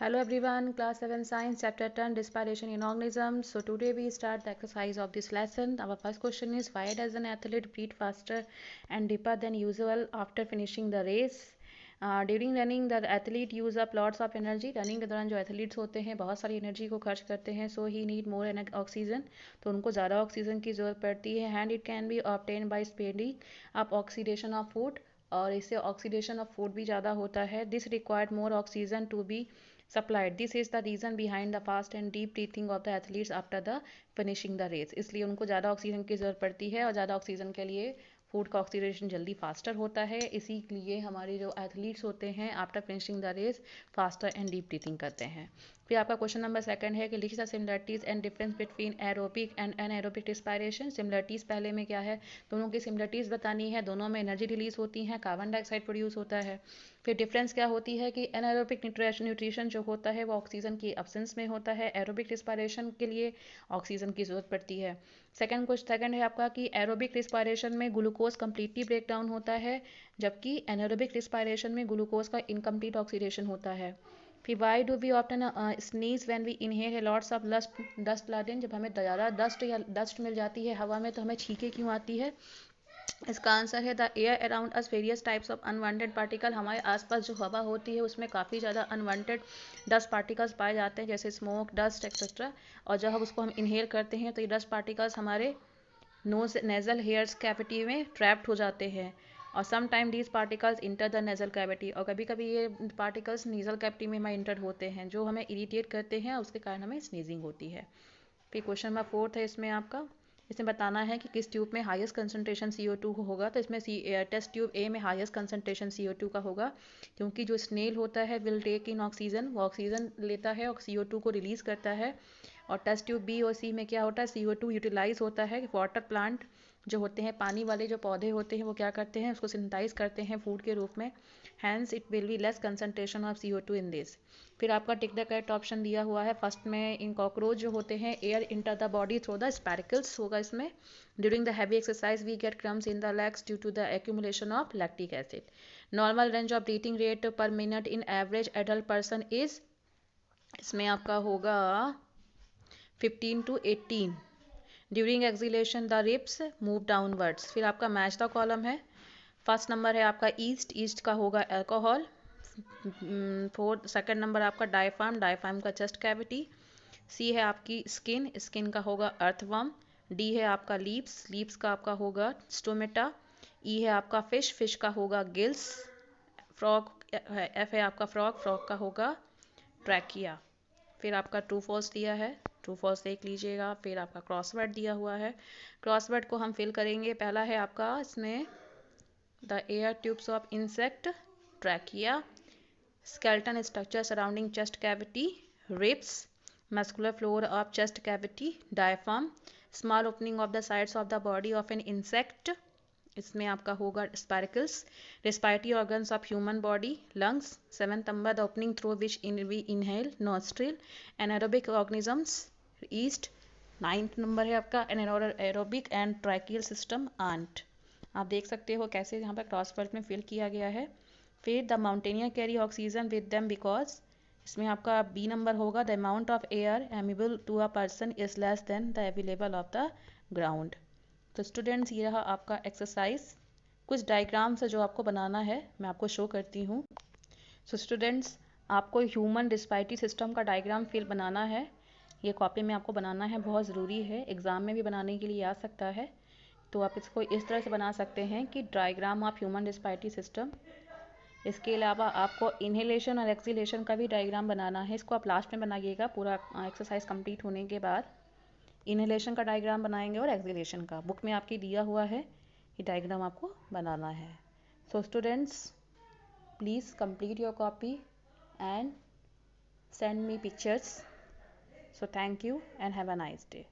Hello everyone, class 7 science chapter 10 respiration in organisms. So today we start the exercise of this lesson. Our first question is, why does an athlete breathe faster and deeper than usual after finishing the race? During running the athlete use up lots of energy. Running के दौरान जो athletes होते हैं बहुत सारी energy को खर्च करते हैं. सो ही नीड मोर ऑक्सीजन, तो उनको ज़्यादा ऑक्सीजन की ज़रूरत पड़ती है. And it can be obtain by speeding up oxidation of food, और इससे ऑक्सीडेशन ऑफ फूड भी ज़्यादा होता है. This required more oxygen to be supplied. This is the reason behind the fast and deep breathing of the athletes after the finishing the race. इसलिए उनको ज़्यादा oxygen की ज़रूरत पड़ती है, और ज़्यादा ऑक्सीजन के लिए फूड का ऑक्सीडेशन जल्दी फास्टर होता है. इसीलिए हमारे जो एथलीट्स होते हैं after finishing the race faster and deep breathing करते हैं. फिर आपका क्वेश्चन नंबर सेकंड है कि लिख the similarities and difference between aerobic and anaerobic respiration. Similarities पहले में क्या है, दोनों की सिमिलरिटीज बतानी है. दोनों में एनर्जी रिलीज होती है, कार्बन डाइऑक्साइड प्रोड्यूस होता है. फिर डिफरेंस क्या होती है कि एनारोबिक न्यूट्रिशन जो होता है वो ऑक्सीजन की एब्सेंस में होता है. एरोबिक रिस्पायरेशन के लिए ऑक्सीजन की ज़रूरत पड़ती है. सेकंड है आपका कि एरोबिक रिस्पायरेशन में ग्लूकोज कम्प्लीटली ब्रेक डाउन होता है, जबकि एनारोबिक रिस्पायरेशन में ग्लूकोज का इनकम्प्लीट ऑक्सीडेशन होता है. फिर why do we often sneeze when we inhale lots of dust laden. जब हमें ज़्यादा डस्ट मिल जाती है हवा में तो हमें छींके क्यों आती है? इसका आंसर है the air around us various types of unwanted particle. हमारे आसपास जो हवा होती है उसमें काफ़ी ज़्यादा अनवांटेड डस्ट पार्टिकल्स पाए जाते हैं, जैसे स्मोक, डस्ट एक्सेट्रा. और जब हम उसको इनहेल करते हैं तो ये डस्ट पार्टिकल्स हमारे नोज नेजल हेयर्स कैविटी में ट्रैप्ड हो जाते हैं. और some time these particles enter the nasal cavity, और कभी कभी ये पार्टिकल्स नीजल कैविटी में हमें इंटर होते हैं जो हमें इरिटेट करते हैं, उसके कारण हमें स्नीजिंग होती है. फिर क्वेश्चन नंबर फोर्थ है इसमें आपका, इसमें बताना है कि किस ट्यूब में हाईएस्ट कंसंट्रेशन CO2 होगा. तो इसमें टेस्ट ट्यूब ए में हाईएस्ट कंसंट्रेशन CO2 का होगा, क्योंकि जो स्नेल होता है विल टेक इन ऑक्सीजन, वो ऑक्सीजन लेता है और CO2 को रिलीज़ करता है. और टेस्ट ट्यूब बी और सी में क्या होता है, CO2 यूटिलाइज होता है. वाटर प्लांट जो होते हैं, पानी वाले जो पौधे होते हैं, वो क्या करते हैं, उसको सिंथेसाइज करते हैं फूड के रूप में. Hence it will be less concentration of CO2 in this. फिर आपका टिक द करेक्ट ऑप्शन दिया हुआ है. फर्स्ट में इन कॉकरोच जो होते हैं, air enter the body through the spiracles होगा इसमें. During the heavy exercise we get cramps in the legs due to the accumulation of lactic acid. Normal range of breathing rate per minute in average adult person is, इसमें आपका होगा 15 to 18. During exhalation the ribs move downwards. फिर आपका match the column है. First number है आपका yeast का होगा अल्कोहल. फोर्थ सेकंड नंबर आपका डायफ्राम का चेस्ट कैविटी. सी है आपकी स्किन का होगा अर्थवर्म. डी है आपका लीप्स का आपका होगा स्टोमेटा. ई है आपका फिश का होगा गिल्स. फ्रॉग एफ है आपका फ्रॉग का होगा ट्रैकिया. फिर आपका ट्रू फॉल्स दिया है, ट्रू फॉल्स देख लीजिएगा. फिर आपका क्रॉसवर्ड दिया हुआ है. क्रॉसवर्ड को हम फिल करेंगे. पहला है आपका इसमें the air tubes of insect, trachea, skeleton structure surrounding chest cavity, ribs, muscular floor of chest cavity, diaphragm, small opening of the sides of the body of an insect, इसमें आपका होगा spiracles, respiratory organs of human body, lungs. Seventh नंबर the opening through which we inhale, nostril. Anaerobic organisms, yeast. Ninth नंबर है आपका aerobic and tracheal system, ant. आप देख सकते हो कैसे यहाँ पर क्रॉसवर्ड में फिल किया गया है. फिर the mountaineer carry oxygen with them because, इसमें आपका बी नंबर होगा the amount of air available to a person is less than the available of the ground. तो स्टूडेंट्स ये रहा आपका एक्सरसाइज. कुछ डायग्राम्स है जो आपको बनाना है, मैं आपको शो करती हूँ. सो स्टूडेंट्स, आपको ह्यूमन रिस्पायरेटरी सिस्टम का डायग्राम फिर बनाना है. ये कॉपी में आपको बनाना है, बहुत ज़रूरी है, एग्ज़ाम में भी बनाने के लिए आ सकता है. तो आप इसको इस तरह से बना सकते हैं कि diagram of human respiratory system. इसके अलावा आपको इनहेलेशन और एक्सीलेशन का भी डायग्राम बनाना है. इसको आप लास्ट में बनाइएगा पूरा एक्सरसाइज कंप्लीट होने के बाद. इनहेलेशन का डायग्राम बनाएंगे और एक्सीलेशन का बुक में आपके दिया हुआ है, ये डायग्राम आपको बनाना है. So students, please complete your copy and send me pictures. So thank you and have a nice day.